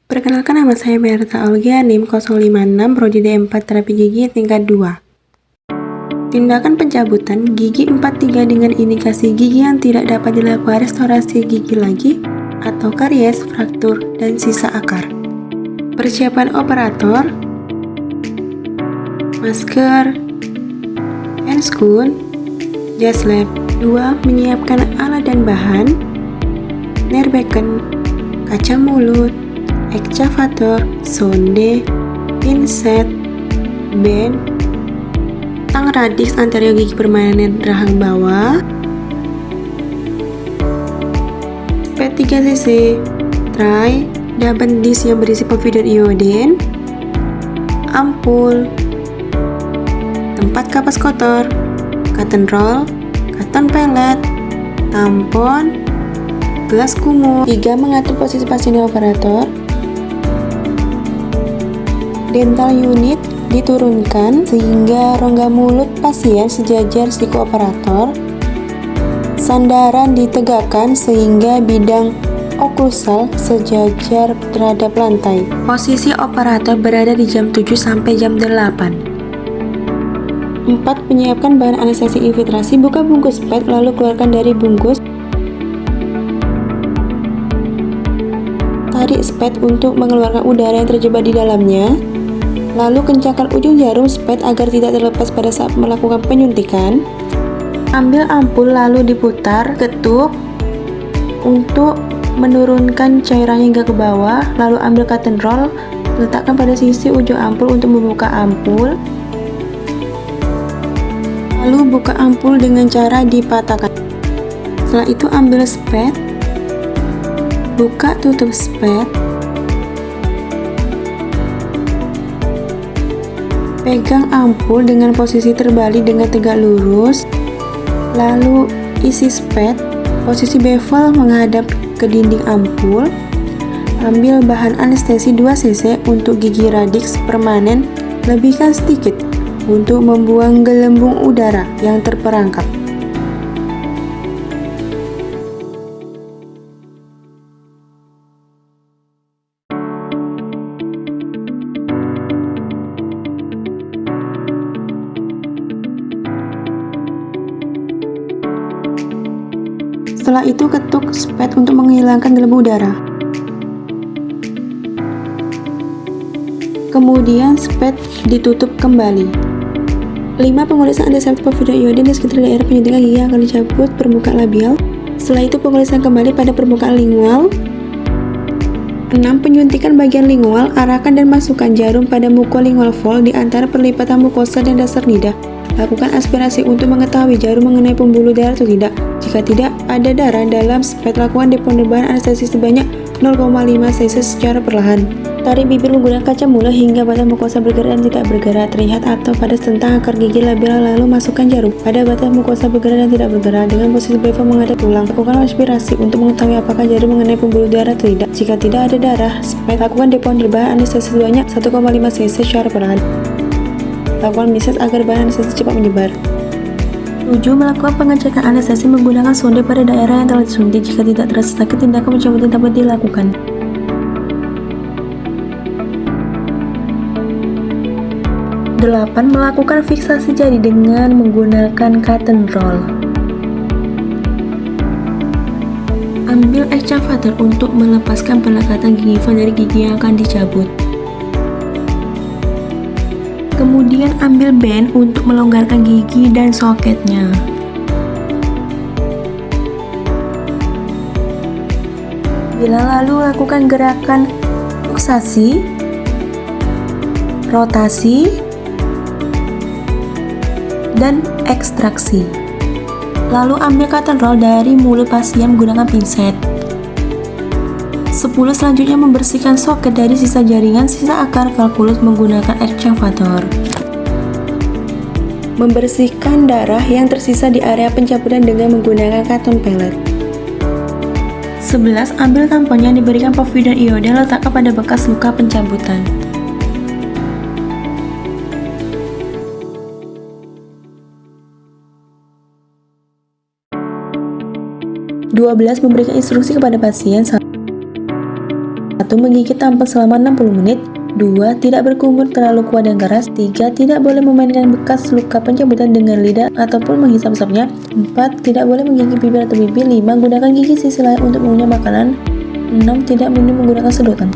Perkenalkan, nama saya Berta Olgia, NIM 056, Prodi D4 Terapi Gigi tingkat 2. Tindakan pencabutan gigi 43 dengan indikasi gigi yang tidak dapat dilakukan restorasi gigi lagi atau karies, fraktur, dan sisa akar. Persiapan operator: masker, handscoon, jas lab. 2. Menyiapkan alat dan bahan: nerbeken, kaca mulut, ekskavator, sonde, pinset, band, tang radix anterior gigi permanen rahang bawah, spet 3 cc, tray, double disk yang berisi povidone iodin, ampul, tempat kapas kotor, cotton roll, cotton pellet, tampon, gelas kumur. 3. Mengatur posisi pasien di operator. Dental unit diturunkan sehingga rongga mulut pasien sejajar siku operator. Sandaran ditegakkan sehingga bidang oklusal sejajar terhadap lantai. Posisi operator berada di jam 7 sampai jam 8. 4. Menyiapkan bahan anestesi infiltrasi. Buka bungkus PET lalu keluarkan dari bungkus. Tarik spet untuk mengeluarkan udara yang terjebak di dalamnya. Lalu kencangkan ujung jarum spet agar tidak terlepas pada saat melakukan penyuntikan. Ambil ampul lalu diputar, ketuk untuk menurunkan cairannya hingga ke bawah. Lalu ambil cotton roll, letakkan pada sisi ujung ampul untuk membuka ampul. Lalu buka ampul dengan cara dipatahkan. Setelah itu ambil spet, buka tutup spet, pegang ampul dengan posisi terbalik dengan tegak lurus, lalu isi spet, posisi bevel menghadap ke dinding ampul. Ambil bahan anestesi 2 cc untuk gigi radix permanen, lebihkan sedikit untuk membuang gelembung udara yang terperangkap. Setelah itu ketuk spet untuk menghilangkan gelembung udara. Kemudian spet ditutup kembali. 5. Pengolahan antiseptik povidone iodin di sekitar daerah penyuntikan gigi yang akan dicabut permukaan labial. Setelah itu pengolahan kembali pada permukaan lingual. 6. Penyuntikan bagian lingual. Arahkan dan masukkan jarum pada mukolingual fold di antara perlipatan mukosa dan dasar lidah. Lakukan aspirasi untuk mengetahui jarum mengenai pembuluh darah atau tidak. Jika tidak ada darah dalam spet, lakukan deponir bahan anestesi sebanyak 0,5 cc secara perlahan. Tarik bibir menggunakan kaca mulut hingga batang mukosa bergerak dan tidak bergerak terlihat atau pada tentang akar gigi labial, lalu masukkan jarum pada batang mukosa bergerak dan tidak bergerak dengan posisi bevel menghadap tulang. Lakukan aspirasi untuk mengetahui apakah jarum mengenai pembuluh darah atau tidak. Jika tidak ada darah spet, lakukan deponir bahan anestesi sebanyak 1,5 cc secara perlahan. Lakukan bises agar bahan anestesi cepat menyebar. 7. Melakukan pengecekan anestesi menggunakan sonde pada daerah yang telah disuntik. Jika tidak terasa sakit, tindakan pencabutan dapat dilakukan. 8. Melakukan fiksasi jari dengan menggunakan cotton roll. Ambil ekskavator untuk melepaskan pelekatan gingiva dari gigi yang akan dicabut. Kemudian ambil band untuk melonggarkan gigi dan soketnya. Bila lalu lakukan gerakan luksasi, rotasi, dan ekstraksi. Lalu ambil cotton roll dari mulut pasien menggunakan pinset. 10. Selanjutnya membersihkan soket dari sisa jaringan, sisa akar kalkulus menggunakan ekskavator. Membersihkan darah yang tersisa di area pencabutan dengan menggunakan cotton pellet. 11. Ambil tampon yang diberikan povidone iodin, letakkan pada bekas luka pencabutan. 12. Memberikan instruksi kepada pasien. 1. 1. Menggigit tanpa selama 60 menit. 2. Tidak berkumur terlalu kuat dan keras. 3. Tidak boleh memainkan bekas luka pencabutan dengan lidah ataupun menghisap-hisapnya. 4. Tidak boleh menggigit bibir atau pipi. 5. Gunakan gigi sisi lain untuk mengunyah makanan. 6. Tidak minum menggunakan sedotan.